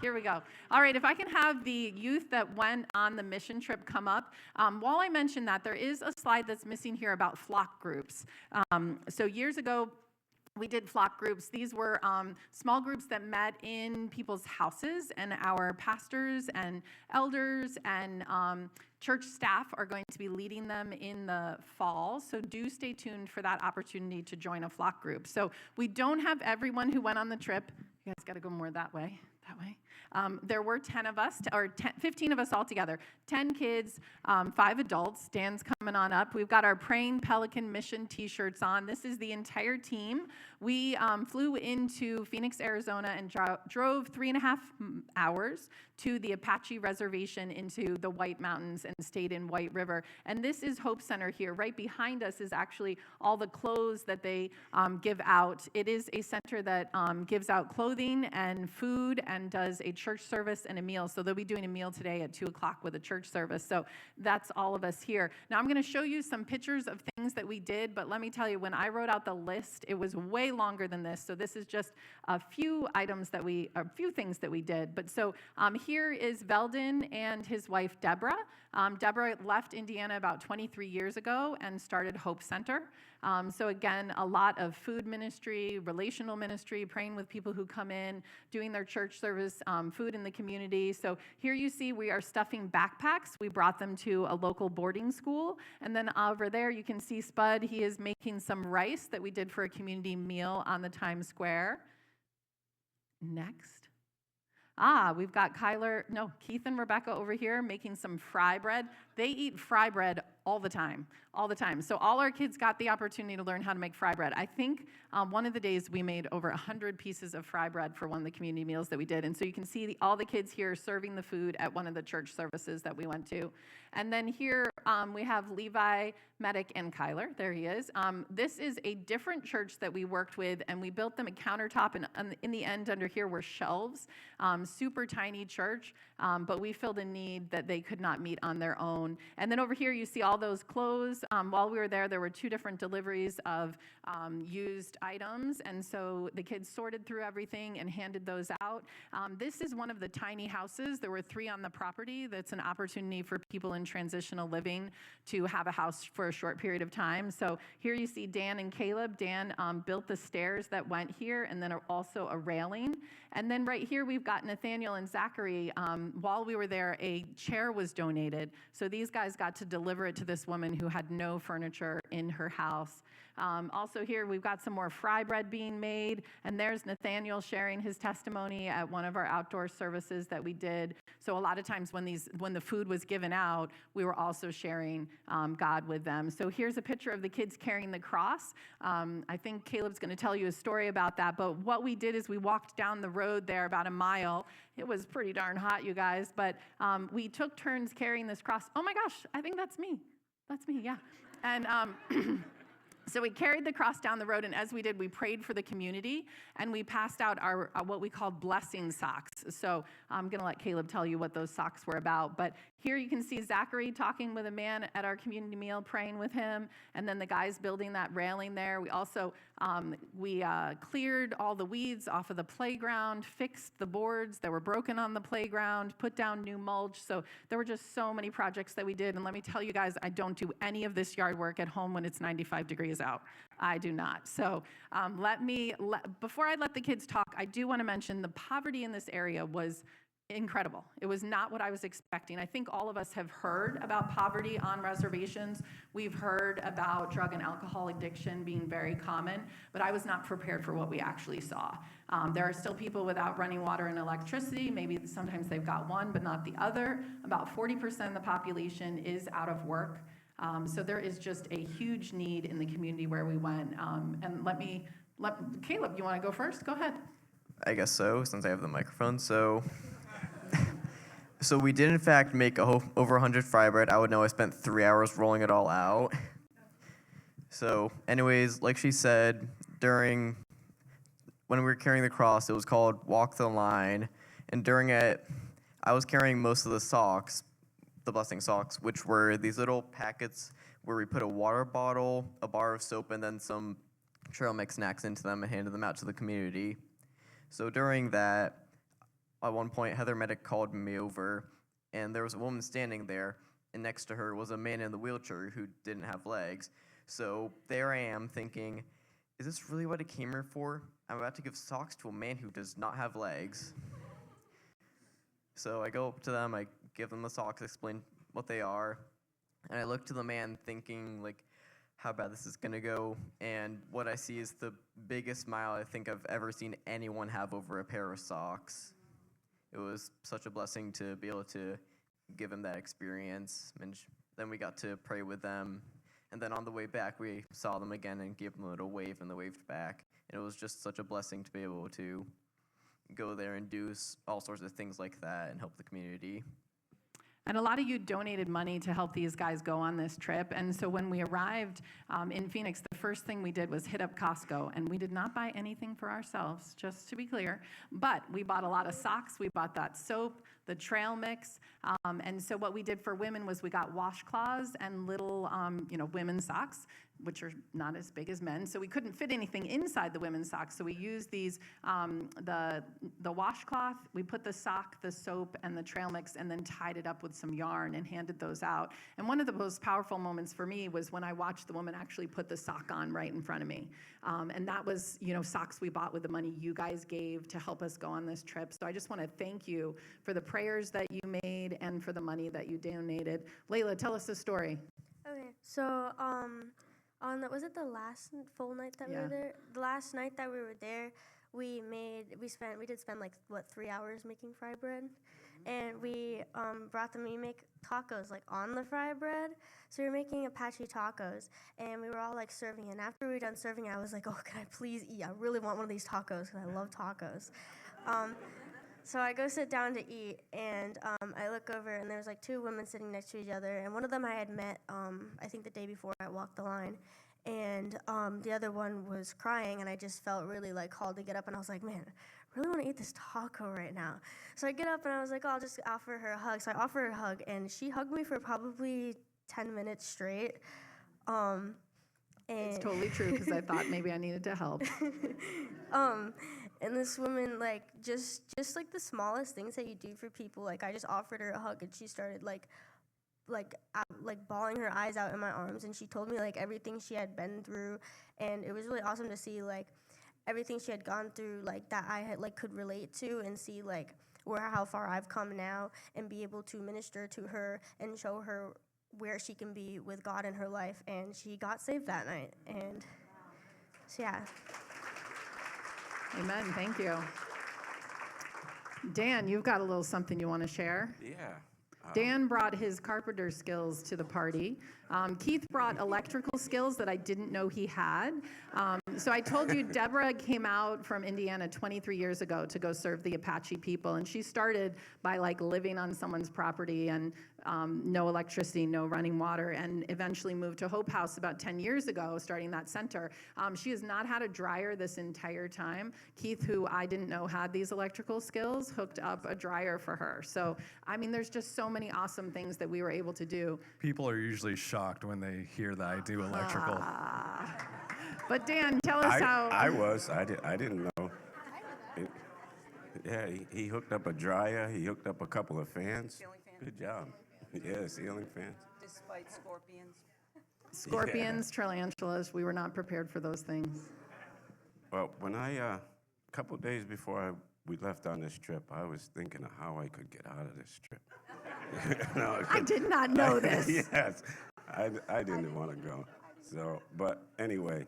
Here we go. All right, if I can have the youth that went on the mission trip come up. While I mention that, there is a slide that's missing here about flock groups. So years ago, we did flock groups. These were small groups that met in people's houses, and our pastors and elders and church staff are going to be leading them in the fall. So do stay tuned for that opportunity to join a flock group. So we don't have everyone who went on the trip. You guys got to go more that way. There were 10 of us, or 15 of us all together, 10 kids, 5 adults. Dan's coming on up. We've got our Praying Pelican Mission t-shirts on. This is the entire team. We flew into Phoenix, Arizona, and drove 3.5 hours to the Apache Reservation into the White Mountains and stayed in White River. And this is Hope Center here. Right behind us is actually all the clothes that they give out. It is a center that gives out clothing and food and does a church service and a meal. So they'll be doing a meal today at 2 o'clock with a church service. So that's all of us here. Now I'm going to show you some pictures of things that we did, but let me tell you, when I wrote out the list, it was way longer than this. So this is just a few things that we did. But so here is Veldon and his wife, Deborah. Deborah left Indiana about 23 years ago and started Hope Center. So again, a lot of food ministry, relational ministry, praying with people who come in, doing their church service, food in the community. So here you see we are stuffing backpacks. We brought them to a local boarding school. And then over there you can see Spud. He is making some rice that we did for a community meal on the Times Square. Next. We've got Keith and Rebecca over here making some fry bread. They eat fry bread all the time. So all our kids got the opportunity to learn how to make fry bread. I think one of the days we made over 100 pieces of fry bread for one of the community meals that we did. And so you can see all the kids here serving the food at one of the church services that we went to. And then here we have Levi, Medic, and Kyler. There he is. This is a different church that we worked with, and we built them a countertop, and in the end under here were shelves. Super tiny church, but we filled a need that they could not meet on their own. And then over here you see all those clothes. While we were there were 2 different deliveries of used items, and so the kids sorted through everything and handed those out. This is one of the tiny houses. There were 3 on the property. That's an opportunity for people in transitional living to have a house for a short period of time. So here you see Dan and Caleb. Dan built the stairs that went here, and then also a railing. And then right here we've got Nathaniel and Zachary. While we were there, a chair was donated. So these guys got to deliver it to this woman who had no furniture in her house. Also here we've got some more fry bread being made, and there's Nathaniel sharing his testimony at one of our outdoor services that we did. So a lot of times when the food was given out, we were also sharing God with them. So here's a picture of the kids carrying the cross. I think Caleb's going to tell you a story about that, but what we did is we walked down the road there about a mile. It was pretty darn hot, you guys, but we took turns carrying this cross. Oh my gosh, I think that's me. That's me, yeah. And so we carried the cross down the road, and as we did, we prayed for the community, and we passed out our what we called blessing socks. So I'm going to let Caleb tell you what those socks were about. But here you can see Zachary talking with a man at our community meal, praying with him, and then the guys building that railing there. We also cleared all the weeds off of the playground, fixed the boards that were broken on the playground, put down new mulch. So there were just so many projects that we did. And let me tell you guys, I don't do any of this yard work at home when it's 95 degrees out. I do not. So before I let the kids talk, I do want to mention the poverty in this area was incredible. It was not what I was expecting. I think all of us have heard about poverty on reservations. We've heard about drug and alcohol addiction being very common, but I was not prepared for what we actually saw. There are still people without running water and electricity. Maybe sometimes they've got one, but not the other. About 40% of the population is out of work. So there is just a huge need in the community where we went. And Caleb, you want to go first? Go ahead. I guess so, since I have the microphone. So we did, in fact, make over 100 fry bread. I would know I spent 3 hours rolling it all out. So anyways, like she said, when we were carrying the cross, it was called Walk the Line. And during it, I was carrying most of the socks, the blessing socks, which were these little packets where we put a water bottle, a bar of soap, and then some trail mix snacks into them and handed them out to the community. So during that, at one point, Heather Medic called me over, and there was a woman standing there, and next to her was a man in the wheelchair who didn't have legs. So there I am thinking, is this really what I came here for? I'm about to give socks to a man who does not have legs. So I go up to them, I give them the socks, explain what they are, and I look to the man thinking, like, how bad this is gonna go, and what I see is the biggest smile I think I've ever seen anyone have over a pair of socks. It was such a blessing to be able to give him that experience, and then we got to pray with them, and then on the way back, we saw them again and gave them a little wave, and they waved back, and it was just such a blessing to be able to go there and do all sorts of things like that and help the community. And a lot of you donated money to help these guys go on this trip. And so when we arrived in Phoenix, the first thing we did was hit up Costco. And we did not buy anything for ourselves, just to be clear. But we bought a lot of socks. We bought that soap, the trail mix. And so what we did for women was we got washcloths and little, women's socks, which are not as big as men. So we couldn't fit anything inside the women's socks. So we used these, the washcloth, we put the sock, the soap, and the trail mix, and then tied it up with some yarn and handed those out. And one of the most powerful moments for me was when I watched the woman actually put the sock on right in front of me. And that was, socks we bought with the money you guys gave to help us go on this trip. So I just want to thank you for the prayers that you made and for the money that you donated. Layla, tell us the story. Okay, so was it the last full night that we were there? The last night that we were there, we did spend like 3 hours making fry bread, and we brought them. We make tacos like on the fry bread, so we were making Apache tacos, and we were all like serving. And after we were done serving, I was like, "Oh, can I please eat? I really want one of these tacos because I love tacos." So I go sit down to eat, and I look over, and there's like two women sitting next to each other, and one of them I had met, I think the day before I walked the line, and the other one was crying, and I just felt really like called to get up, and I was like, man, I really want to eat this taco right now. So I get up, and I was like, oh, I'll just offer her a hug. So I offer her a hug, and she hugged me for probably 10 minutes straight. It's totally true, because I thought maybe I needed to help. And this woman, like, just like the smallest things that you do for people, like, I just offered her a hug, and she started, like bawling her eyes out in my arms, and she told me, like, everything she had been through, and it was really awesome to see, like, everything she had gone through, like, that I had, like, could relate to, and see, like, how far I've come now, and be able to minister to her and show her where she can be with God in her life, and she got saved that night, and so, yeah. Amen. Thank you. Dan, you've got a little something you want to share? Yeah. Dan brought his carpenter skills to the party. Keith brought electrical skills that I didn't know he had. So I told you Deborah came out from Indiana 23 years ago to go serve the Apache people, and she started by like living on someone's property and no electricity, no running water, and eventually moved to Hope House about 10 years ago, starting that center. She has not had a dryer this entire time. Keith, who I didn't know had these electrical skills, hooked up a dryer for her. So, I mean, there's just so many awesome things that we were able to do. People are usually shocked when they hear that I do electrical. But Dan, tell us how. I didn't know. He hooked up a dryer. He hooked up a couple of fans. Ceiling fans. Good job. Yeah, ceiling fans. Despite scorpions. Scorpions, tarantulas, we were not prepared for those things. Well, when a couple of days before we left on this trip, I was thinking of how I could get out of this trip. I did not know this. Yes, I didn't want to go. So, but anyway,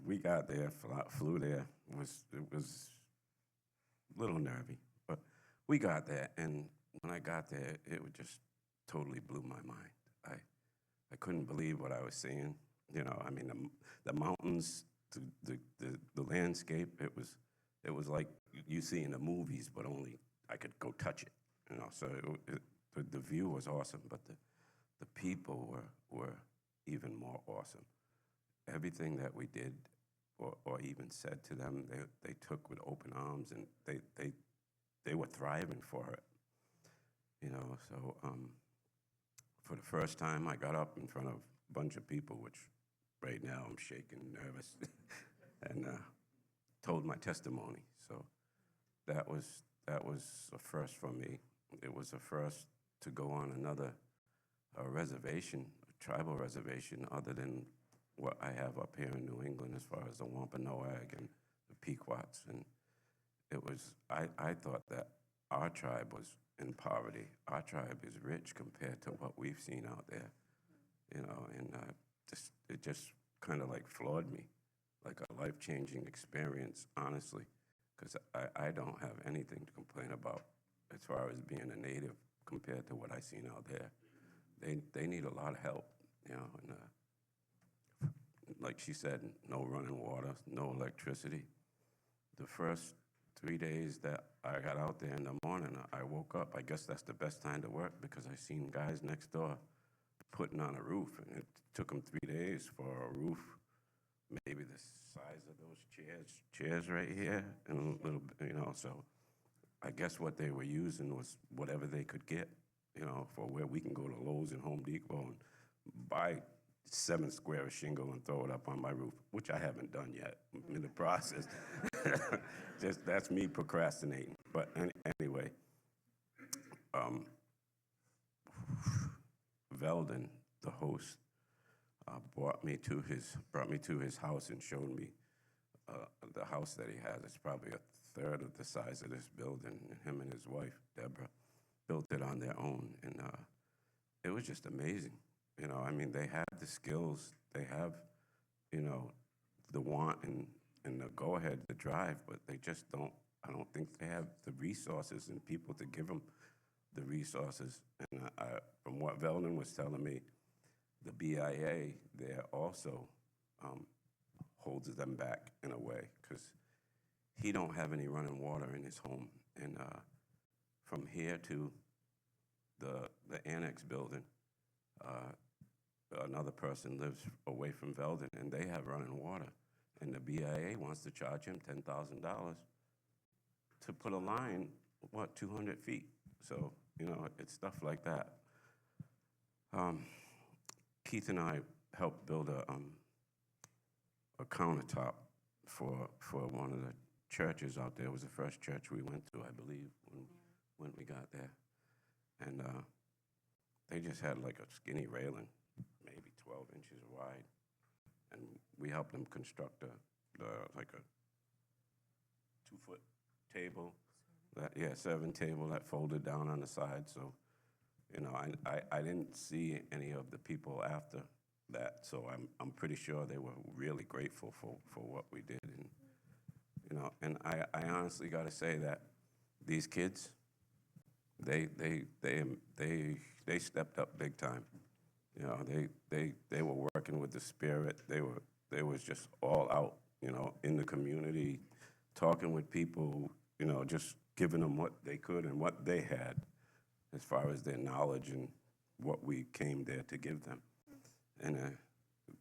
we got there, flew there. It was a little nervy, but we got there, and when I got there, it just totally blew my mind. I couldn't believe what I was seeing. I mean, the mountains, the landscape. It was like you see in the movies, but only I could go touch it. So the view was awesome, but the people were even more awesome. Everything that we did or even said to them, they took with open arms, and they were thriving for it. So for the first time, I got up in front of a bunch of people, which right now I'm shaking, nervous, and told my testimony. So that was a first for me. It was a first to go on another reservation, a tribal reservation, other than what I have up here in New England as far as the Wampanoag and the Pequots. And it was, I thought that our tribe was in poverty. Our tribe is rich compared to what we've seen out there, you know, and it just kind of like floored me, like a life-changing experience, honestly, because I don't have anything to complain about as far as being a native compared to what I seen out there. They need a lot of help, you know, and like she said, no running water, no electricity. The first 3 days that I got out there in the morning, I woke up. I guess that's the best time to work because I seen guys next door putting on a roof, and it took them 3 days for a roof, maybe the size of those chairs right here, and a little bit, you know. So I guess what they were using was whatever they could get, you know, for where we can go to Lowe's and Home Depot and buy 7 square of shingle and throw it up on my roof, which I haven't done yet. I'm in the process. That's me procrastinating. But anyway, Veldon, the host, brought me to his house and showed me the house that he has. It's probably a third of the size of this building. And him and his wife, Deborah, built it on their own, and it was just amazing. You know, I mean, they have the skills, they have, you know, the want and the go-ahead to drive, but they just don't, I don't think they have the resources and people to give them the resources. And from what Veldon was telling me, the BIA there also holds them back in a way, because he don't have any running water in his home. And from here to the annex building, another person lives away from Veldon, and they have running water. And the BIA wants to charge him $10,000 to put a line, 200 feet? So, you know, it's stuff like that. Keith and I helped build a countertop for one of the churches out there. It was the first church we went to, I believe, when we got there. And they just had like a skinny railing, maybe 12 inches wide. And we helped them construct like a 2-foot table, serving table that folded down on the side. So, you know, I didn't see any of the people after that. So I'm pretty sure they were really grateful for what we did. And, you know, and I honestly got to say that these kids, they stepped up big time. You know, they were working with the spirit. They was just all out, you know, in the community, talking with people, you know, just giving them what they could and what they had as far as their knowledge and what we came there to give them. And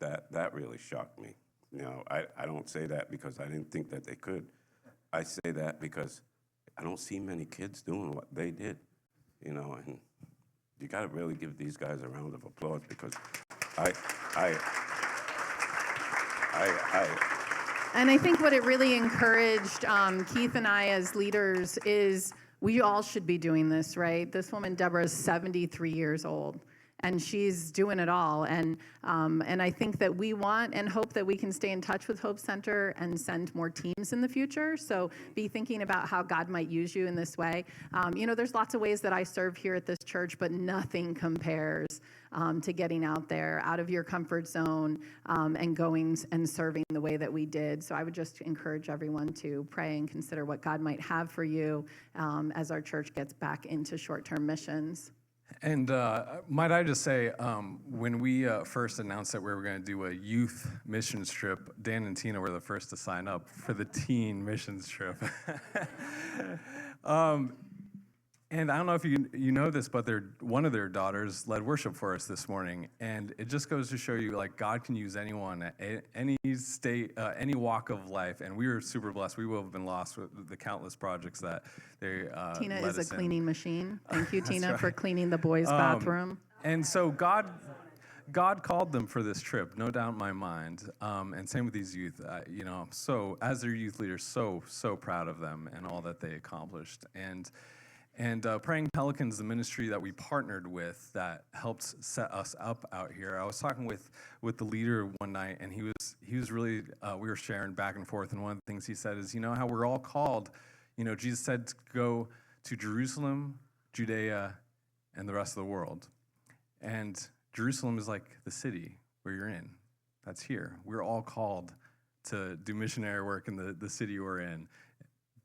that really shocked me. You know, I don't say that because I didn't think that they could. I say that because I don't see many kids doing what they did, you know, and you got to really give these guys a round of applause, because And I think what it really encouraged Keith and I as leaders is we all should be doing this, right? This woman, Deborah, is 73 years old, and she's doing it all. And I think that we want and hope that we can stay in touch with Hope Center and send more teams in the future. So be thinking about how God might use you in this way. You know, there's lots of ways that I serve here at this church, but nothing compares to getting out there, out of your comfort zone, and going and serving the way that we did. So I would just encourage everyone to pray and consider what God might have for you as our church gets back into short-term missions. And might I just say, when we first announced that we were going to do a youth missions trip, Dan and Tina were the first to sign up for the teen missions trip. And I don't know if you know this, but one of their daughters led worship for us this morning. And it just goes to show you, like, God can use anyone at any state, any walk of life. And we were super blessed. We will have been lost with the countless projects that they Tina led is us a cleaning machine. Thank you, Tina, right. for cleaning the boys' bathroom. And so God God called them for this trip, no doubt in my mind. And same with these youth. So as their youth leaders, so proud of them and all that they accomplished. And Praying Pelicans, the ministry that we partnered with that helped set us up out here. I was talking with the leader one night, and he was really, we were sharing back and forth, and one of the things he said is, how we're all called, Jesus said to go to Jerusalem, Judea, and the rest of the world. And Jerusalem is like the city where you're in. That's here. We're all called to do missionary work in the city we're in.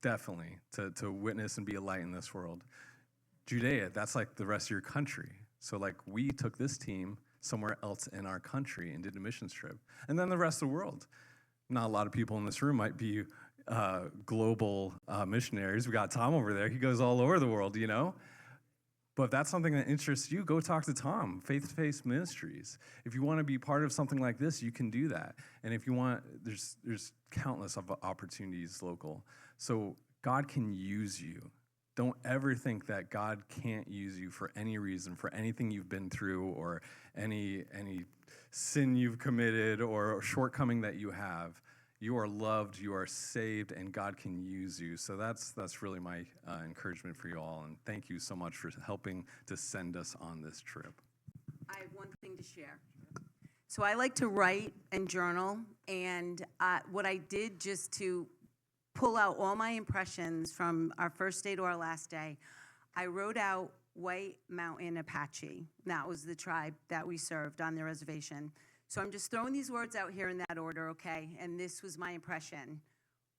Definitely, to witness and be a light in this world. Judea, that's like the rest of your country. So like we took this team somewhere else in our country and did a missions trip. And then the rest of the world. Not a lot of people in this room might be global missionaries. We got Tom over there. He goes all over the world, But if that's something that interests you, go talk to Tom, Faith-to-Face Ministries. If you want to be part of something like this, you can do that. And if you want, there's countless of opportunities local. So God can use you. Don't ever think that God can't use you for any reason, for anything you've been through, or any sin you've committed, or shortcoming that you have. You are loved, you are saved, and God can use you. So that's really my encouragement for you all. And thank you so much for helping to send us on this trip. I have one thing to share. So I like to write and journal, and what I did just to pull out all my impressions from our first day to our last day, I wrote out White Mountain Apache. That was the tribe that we served on the reservation. So I'm just throwing these words out here in that order, okay? And this was my impression.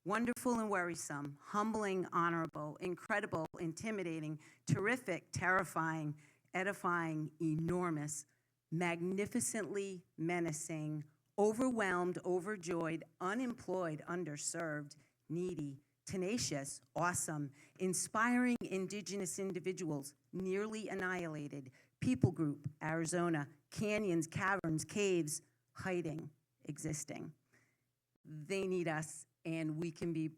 Wonderful and worrisome, humbling, honorable, incredible, intimidating, terrific, terrifying, edifying, enormous, magnificently menacing, overwhelmed, overjoyed, unemployed, underserved, needy, tenacious, awesome, inspiring indigenous individuals, nearly annihilated, people group, Arizona, canyons, caverns, caves, hiding, existing. They need us, and we can be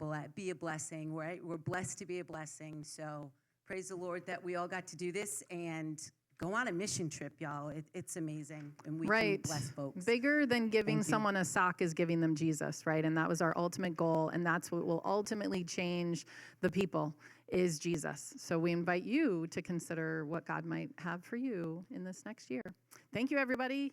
a blessing, right? We're blessed to be a blessing. So praise the Lord that we all got to do this and go on a mission trip, y'all. It's amazing, and we can bless folks. Bigger than giving someone a sock is giving them Jesus, right? And that was our ultimate goal, and that's what will ultimately change the people, is Jesus. So we invite you to consider what God might have for you in this next year. Thank you, everybody.